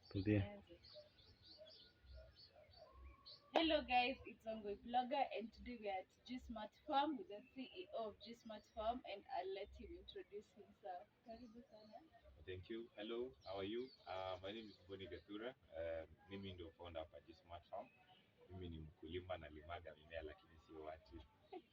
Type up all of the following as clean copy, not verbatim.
Tulia. Hello guys, it's Ongoy Blogger and today we are at G Smart Farm with the CEO of G Smart Farm and I'll let him introduce himself. Karibu sana. Thank you. Hello, how are you? My name is Boni Gatura. Mimi ndio founder hapa G Smart Farm. Mimi ni mkulima na limaga mimea lakini sio watu.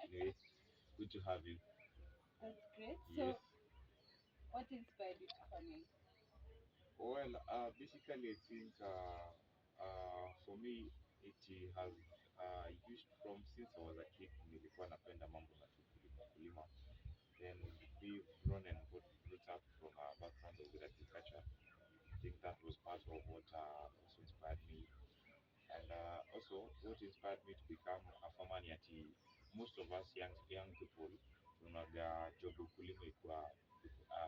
Anyway, good to have you. That's great. Yes. So what inspired you to farming? Well, basically, I think for me it has used from since I was a kid. Nilikuwa napenda mambo na kulima. Then we've grown and brought up from a background of agriculture. I think that was part of what also inspired me. And also, what inspired me to become a farmer ni ati most of us young people tunaga job ukulima ikuwa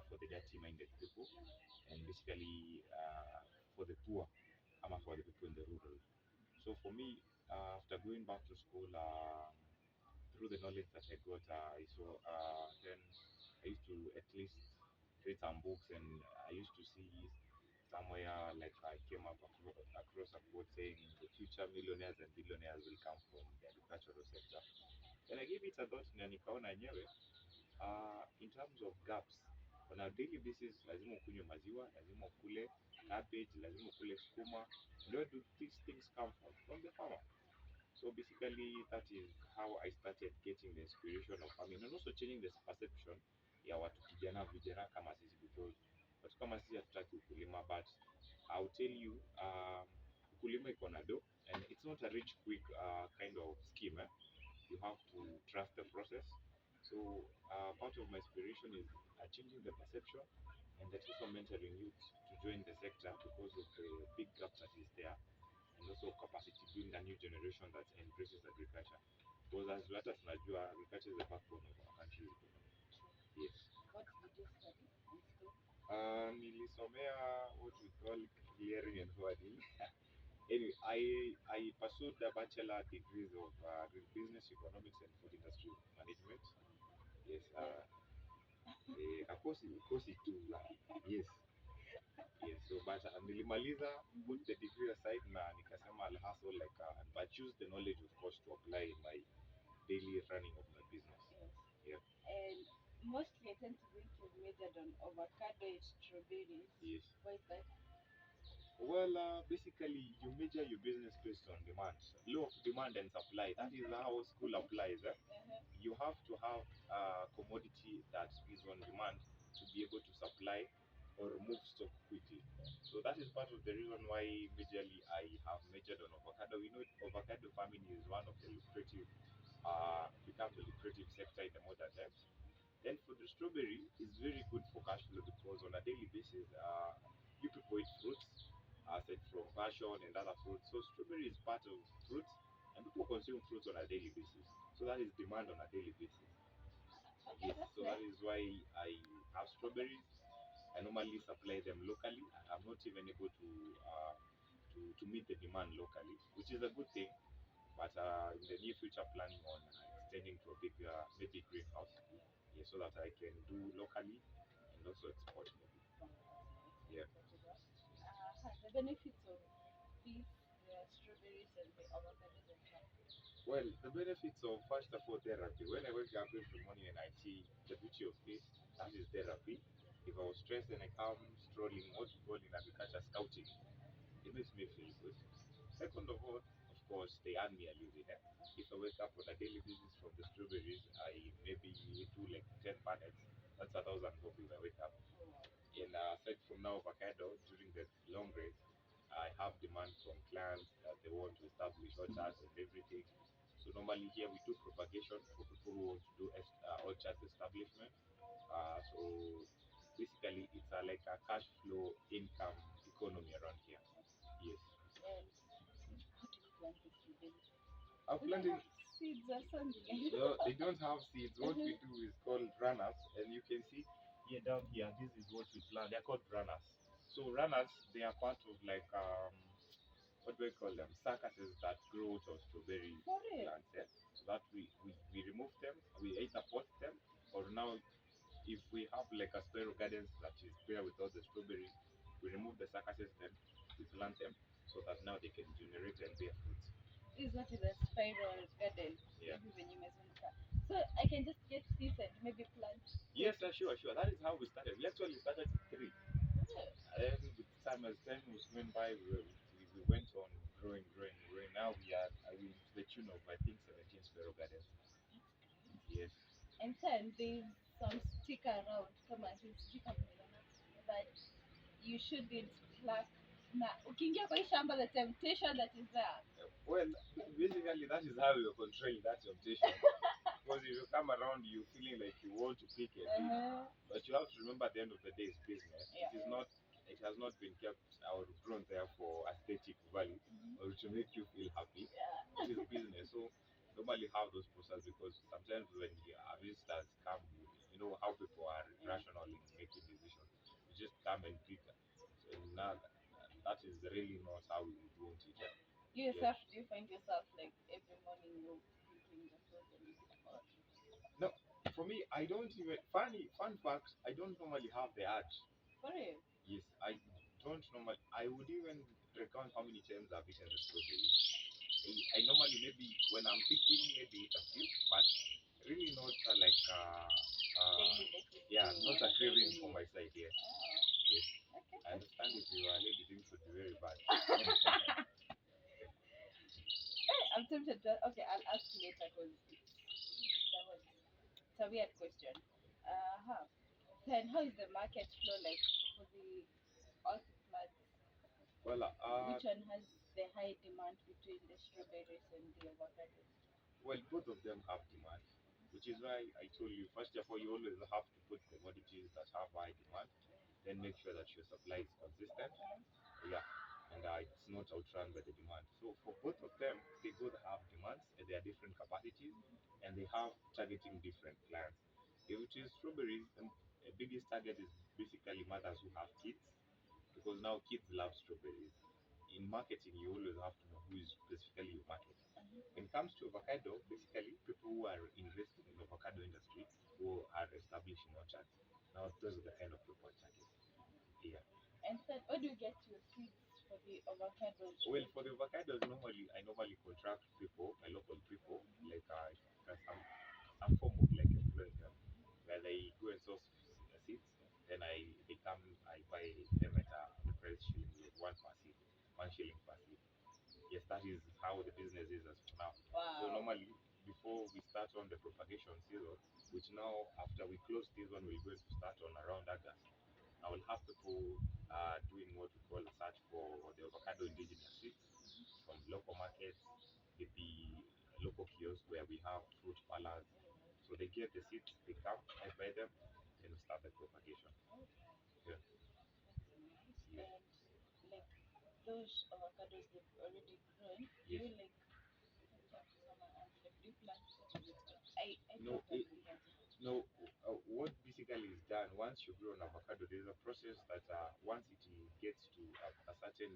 for the dirty minded people and basically for the poor ama for the people in the rural. So for me, after going back to school, through the knowledge that I got, I saw then I used to at least read some books and I used to see somewhere like I came up across a quote saying the future millionaires and billionaires will come from the agricultural sector. And I gave it a thought na nikaona yenyewe in terms of gaps on a daily basis lazima ukunywe maziwa, lazima ukule cabbage, lazima ukule sukuma. And where do these things come from? From the farmer. So basically, that is how I started getting the inspiration of farming and also changing this perception ya watu vijana kama sisi because watu kama sisi hatutaki ukulima but I'll tell you ukulima iko na do and it's not a rich quick kind of scheme. You have to trust the process. So part of my inspiration is changing the perception and that also mentoring youth to join the sector because of the big gap that is there and also capacity building a new generation that embraces agriculture. Because as well as Najua, agriculture is the backbone of our country's economy. Yes. What did you study in school? Nilisomea what we call clearing and forwarding. Anyway, I pursued the bachelor degrees of business economics and food industry management. Yes. Of course it too. Yes. Yes, so but nilimaliza put the degree aside na nikasema I'll hustle like but choose the knowledge of course to apply in my daily running of my business. Yes. Yeah. And mostly I tend to think you've majored on avocado and strawberries. Yes. Why is that? Well, basically you measure your business based on demand, law of demand and supply. That is how school applies. You have to have a commodity that is on demand to be able to supply or remove stock quickly. So that is part of the reason why majorly I have majored on avocado. We know avocado farming is one of the lucrative, become the lucrative sector in the modern times. Then for the strawberry, it's very good for cash flow because on a daily basis, you people eat fruits, aside from passion and other fruits. So strawberry is part of fruits, and people consume fruits on a daily basis. So that is demand on a daily basis. Okay, Yes, that's so that nice. is why I have strawberries. I normally supply them locally. I'm not even able to meet the demand locally, which is a good thing. But in the near future, planning on extending to a bigger, maybe greenhouse, yeah, so that I can do locally and also export maybe. Oh, that's nice. Yeah. That's good to know. The benefits of these, the strawberries and the avocados and stuff. Well, the benefits of first of all therapy. When I wake up every morning and I see the beauty of this, that is therapy. If I was stressed and I come strolling, what we call in agriculture scouting, it makes me feel good. Second of all, of course, they earn me a living. Eh? If I wake up on a daily basis from the strawberries, I maybe do like 10 packets. That's 1,000 bob if I wake up. Oh, wow. And aside from now avocado, during the long race, I have demand from clients that they want to establish orchards and everything. So normally here we do propagation for people who want to do orchard establishment. So basically it's like a cash flow income economy around here. Yes. And how do you plant the strawberries? I've Do they planted. have seeds or something? No, they don't have seeds. What we do is called runners, and you can see here down here. This is what we plant. They're called runners. So runners, they are part of like what do we call them? Circuses that grow out of strawberry For real? plants. Yeah? So that we remove them. We either pot them, or now if we have like a sparrow gardens that is bare without the strawberries, we remove the circuses. Then we plant them so that now they can generate and bear fruits. This is what is a spiral garden. Yeah. Hivi venye imezunguka. So I can just get this and maybe plant. Yes, sure, sure. That is how we started. We actually started with three. Yeah. And with time, as time was going by, we went on growing, growing, growing. Now I mean, to the tune of, I think, 17 sparrow gardens. Yes. And then there's some sticker around. Come on, sijui kama unaona. But you shouldn't pluck. Na ukiingia kwa hii shamba, the temptation that is there. Well, basically, that is how you're controlling that temptation. Because if you come around, you feeling like you want to pick it, but you have to remember at the end of the day, it's business. Yeah. It is not. It has not been kept or grown there for aesthetic value or to make you feel happy. Yeah. It is business. So normally have those process because sometimes when the visitors come, you know how people are rational in making decisions. You just come and pick. So now that is really not how we would want it. You Yeah. yourself, do you find yourself like every morning you're picking the fruit and or No, for me, I don't even fun fact. I don't normally have the urge. for real? Yes, I don't normally. I would even recount how many times I've eaten the strawberry. I normally maybe when I'm picking maybe eat a few, but really not Daily basis. yeah, not a craving Daily for meal. my side here. Oh, Yes, okay. I understand if you are a lady things would be very bad. I'm tempted to. Okay, I'll ask later because it's a weird question. Uh-huh. Then how is the market flow like for the orchid plants? Well, Which one has the high demand between the strawberries and the avocados? well, both of them have demand, which is why I told you first of all you always have to put commodities that have high demand, then make sure that your supply is consistent. Yeah, and it's not outrun by the demand. So for both of them, they both have demands and they are different capacities, and they have targeting different clients. If it is strawberries, the biggest target is basically mothers who have kids, because now kids love strawberries. In marketing, you always have to know who is specifically your market. When it comes to avocado, basically people who are investing in avocado industry who are establishing orchards. Now those are the kind of people I target. Yeah. And then where do you get your seeds for the avocados? Well, for the avocados, I normally contract people, my local people, like some form of like influencer, where they go and source seeds. Then they come, I buy them at the price shilling like one per seed, 1 shilling per seed. Yes, that is how the business is as of now. So Wow. normally, before we start on the propagation season, which now after we close season, we're going to start on around August. I will have people doing what we call a search for the avocado indigenous seeds from local markets, maybe local kiosks where we have fruit parlors. So they get the seeds, they come, I buy them, then we start the propagation. Yeah, yeah. And like those avocados they've already grown, do Yes. you like talk to someone else like do you plant what is it called? I No, don't understand. no. What basically is done once you grow an avocado, there's a process that once it gets to a certain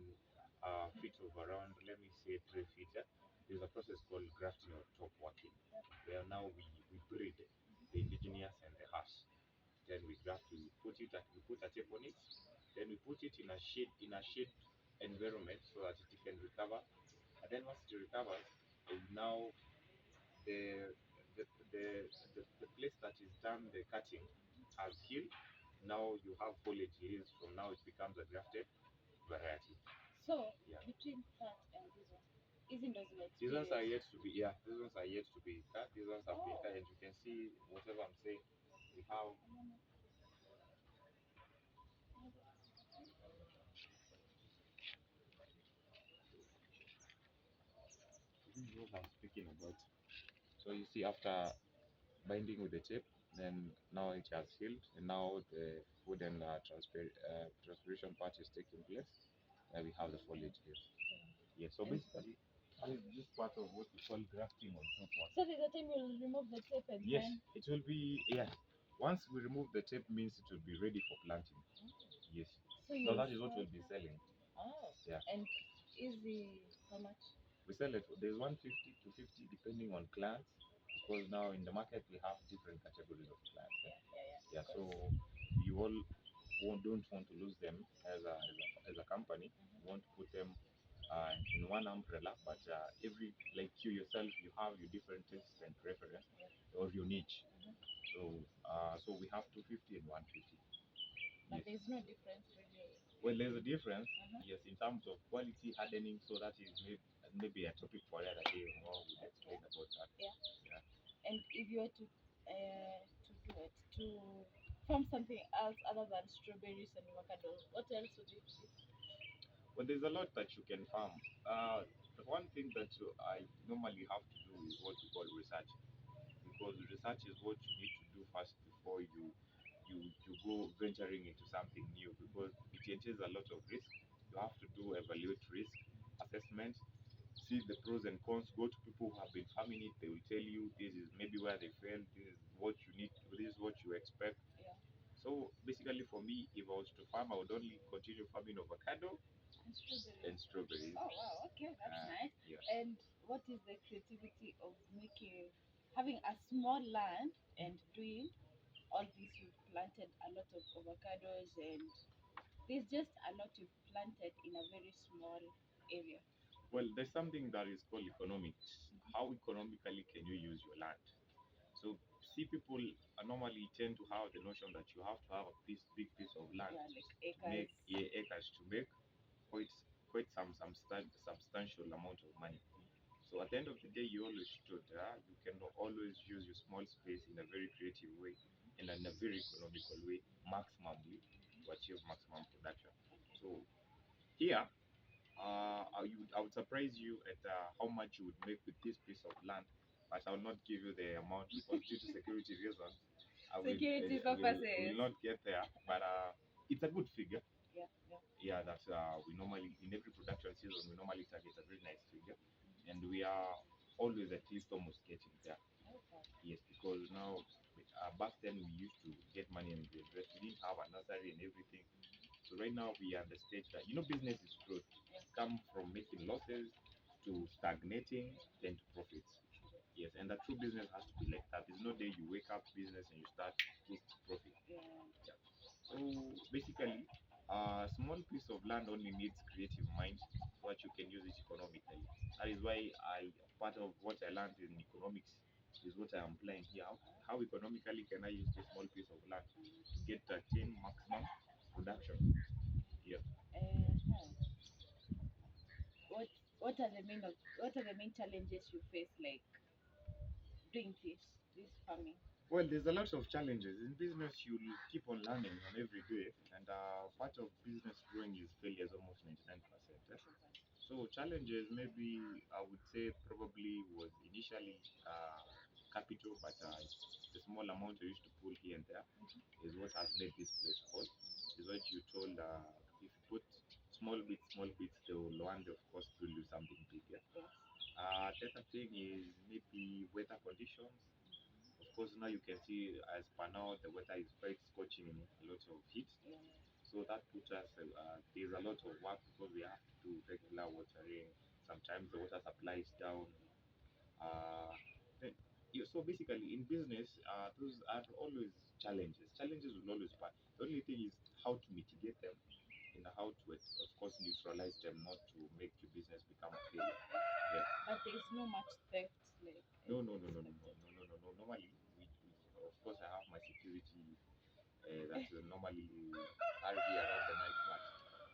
feet of around, let me say 3 feet, there's a process called grafting or top working, where now we breed the indigenous and the Hass. Then we graft, we put a tape on it, then we put it in a shade environment so that it can recover. And then once it recovers, now the the, the the place that is done the cutting has healed. Now you have foliage released from now it becomes a grafted variety. So Yeah. between that and this one, isn't those like These ones are experience? yet to be these ones are yet to be cut. These ones have been Oh. cut and you can see whatever I'm saying. We have this is what I'm speaking about. So you see after binding with the tape, then now it has healed and now the food and transpiration part is taking place. And we have the foliage here. Yeah, so And basically, this part of what we call grafting on top one. so there's a time you'll remove the tape and Yes, then it will be, yeah. Once we remove the tape means it will be ready for planting. Yes. so So you that is what sort we'll be selling. oh Yeah. and easy how much? We sell it, there's 150 to 50 depending on clients because now in the market we have different categories of clients. Yeah, Of so course. you all don't want to lose them as a company. You want to put them umbrella, but every like you yourself, you have your different tastes and preference or your niche. So we have 250 and 150. But Yes. there's no difference really. Well, there's a difference. Uh-huh. Yes, in terms of quality hardening. So that is maybe a topic for another day. We'll explain about that. Yeah. Yeah. And if you were to do it to form something else other than strawberries and avocado, what else would it be? Well, there's a lot that you can farm. The one thing that I normally have to do is what we call research, because research is what you need to do first before you go venturing into something new, because it entails a lot of risk. You have to do evaluate risk assessment, see the pros and cons, go to people who have been farming it. They will tell you this is maybe where they failed, this is what you need, this is what you expect. Yeah. So basically for me, if I was to farm, I would only continue farming avocado And strawberries. and strawberries. Oh wow, okay, that's nice. Yeah. And what is the creativity of making having a small land and doing all this? You've planted a lot of avocados and there's just a lot you've planted in a very small area. Well, there's something that is called economics. How economically can you use your land? So, see, people normally tend to have the notion that you have to have a big piece of land Yeah, like to make acres. acres to make quite quite some substantial amount of money. So at the end of the day, you always should you can always use your small space in a very creative way and in a very economical way, maximally to achieve maximum production. So here I would surprise you at how much you would make with this piece of land, but I will not give you the amount because due to security reasons, Security will purposes. not get there. But it's a good figure. Yeah, yeah. Yeah, that we normally in every production season we normally target a very nice figure, and we are always at least almost getting there. Okay. Yes, because now back then we used to get money and reinvest. We didn't have a nursery and everything. So right now we are at the stage that business is growth. It come from making losses to stagnating then to profits. Yes, and the true business has to be like that. There's no day you wake up business and you start boost profit. Yeah. Yeah. So basically, a small piece of land only needs creative mind so that you can use it economically. That is why part of what I learned in economics is what I am applying here. How economically can I use this small piece of land to get 10 maximum production? Yeah. Uh, what what are the main challenges you face like doing this farming? Well, there's a lot of challenges in business. You'll keep on learning on every day, and part of business growing is failure is almost 99%. So challenges maybe I would say probably was initially capital, but the small amount I used to pull here and there is what has made this place whole. Is what you told. If you put small bits, they will one day, of course, build you something bigger. Yes. The other thing is maybe weather conditions. Of course, now you can see as per now the weather is quite scorching, a lot of heat. Yeah. So that puts us, there's a lot of work because we have to do regular watering. Sometimes the water supply is down. Uh, then, yeah, so basically, in business, those are always challenges. Challenges will always pass. The only thing is how to mitigate them and how to, of course, neutralize them, not to make your business become a failure. Yeah. But there's no much theft like No, as no, no, no, no, no, expected. no, no, no, no. Normally, of course, I have my security that normally carry around the night. But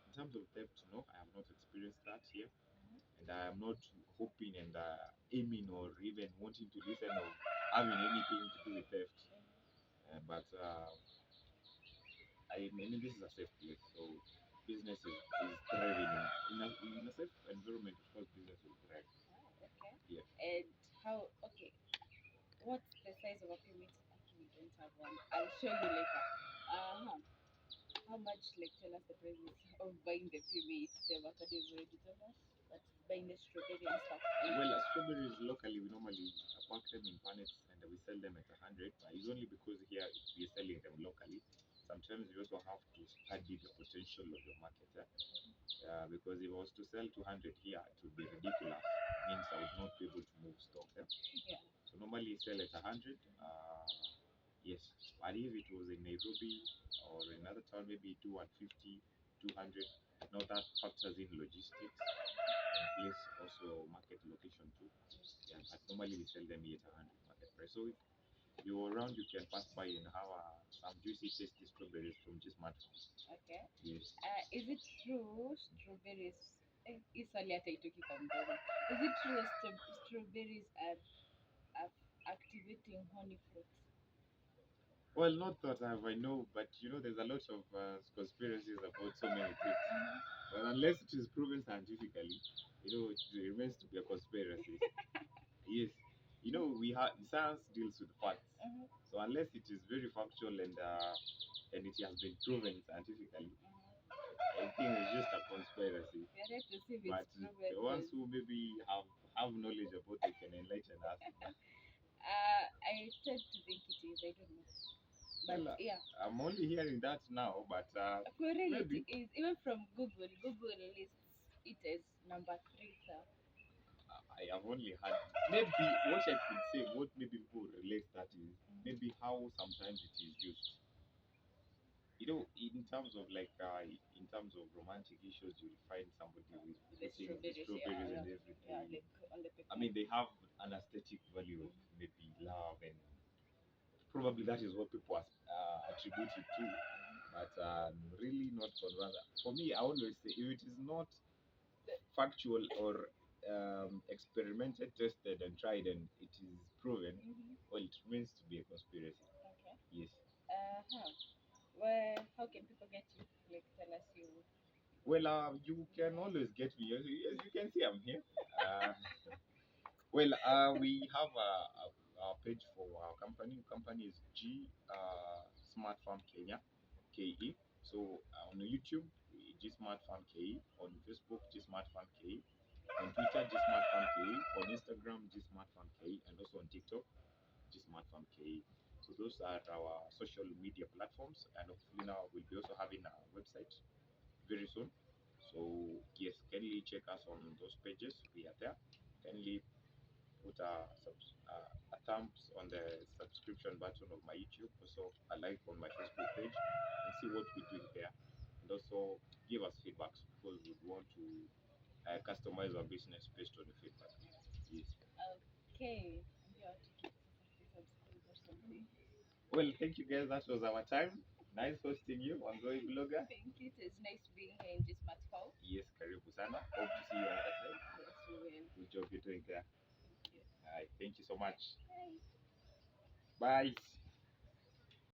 in terms of theft, no, I have not experienced that here, and I am not hoping and aiming or even wanting to listen or having anything to do with theft. But I mean, this is a safe place, so business is thriving in a safe environment. Of course, business will thrive. Oh, okay. Yeah. And how? Okay. What's the size of a pyramid? Actually, we don't have one. I'll show you later. Uh-huh. How much? Like, tell us the prices of buying the pyramid. The avocado you've already told us, but buying the strawberry and stuff. Well, strawberries locally we normally pack them in pallets and we sell them at 100. But it's only because here we're selling them locally. Sometimes you also have to study the potential of your market. Because if I was to sell 200 here, it would be ridiculous. Means I would not be able to move stock. Yeah. So normally sell at 100. Yes, but if it was in Nairobi or another town, maybe do 150, 200. Now that factors in logistics and place also market location too. Yeah, but normally we sell them here at 100 market price. So if you're around, you can pass by and have some juicy, tasty strawberries from just Mart Farm. Okay. Yes. Is it true strawberries? Hii swali hata haitoki kwa mdomo. Is it true that strawberries are activating honey fruits? Well, not that I know, but there's a lot of conspiracies about so many things. But unless it is proven scientifically, it remains to be a conspiracy. Yes, we have science deals with facts. So unless it is very factual and it has been proven scientifically, I think it's just a conspiracy. We are yet to see if But it's proven. the ones who maybe have knowledge about it can enlighten us. I tend to think it is. I don't know. But Well, yeah, I'm only hearing that now, but for real maybe. it is. Even from Google, Google lists it as number 3. So I have only had maybe what I could say, what maybe people relate that is maybe how sometimes it is used. In terms of in terms of romantic issues, you'll find somebody with the putting the strawberries, strawberries yeah, and yeah, yeah, everything. on the I picture. mean, they have an aesthetic value of maybe love, and probably that is what people attribute it to. But really not convinced. For me, I always say if it is not factual or experimented, tested, and tried, and it is proven, well, it remains to be a conspiracy. Okay. Yes. How? Where? How can people get you? Like, tell us you. Well, you can always get me. As you can see, I'm here. Uh, well, we have a page for our company. Company is G Smart Farm Kenya, KE. So on YouTube, G Smart Farm KE. On Facebook, G Smart Farm KE. On Twitter, G Smart Farm KE. On Instagram, G Smart Farm KE. And also on TikTok, G Smart Farm KE. So those are our social media platforms. And hopefully now we'll be also having a website very soon. So yes, kindly check us on those pages. We are there. Kindly put a thumbs on the subscription button of my YouTube, also a like on my Facebook page, and see what we're doing there. And also give us feedbacks because we want to customize our business based on the feedback. Yes. Okay. And you have to keep some schools or something. Well, thank you guys. That was our time. Nice hosting you, Wangoi Blogger. Thank you. It is nice being here in this Smart Farm. Yes, karibu sana. Hope to see you another time. Yes, we will. Good job you're doing there. Thank you. Thank you so much. Bye. Bye.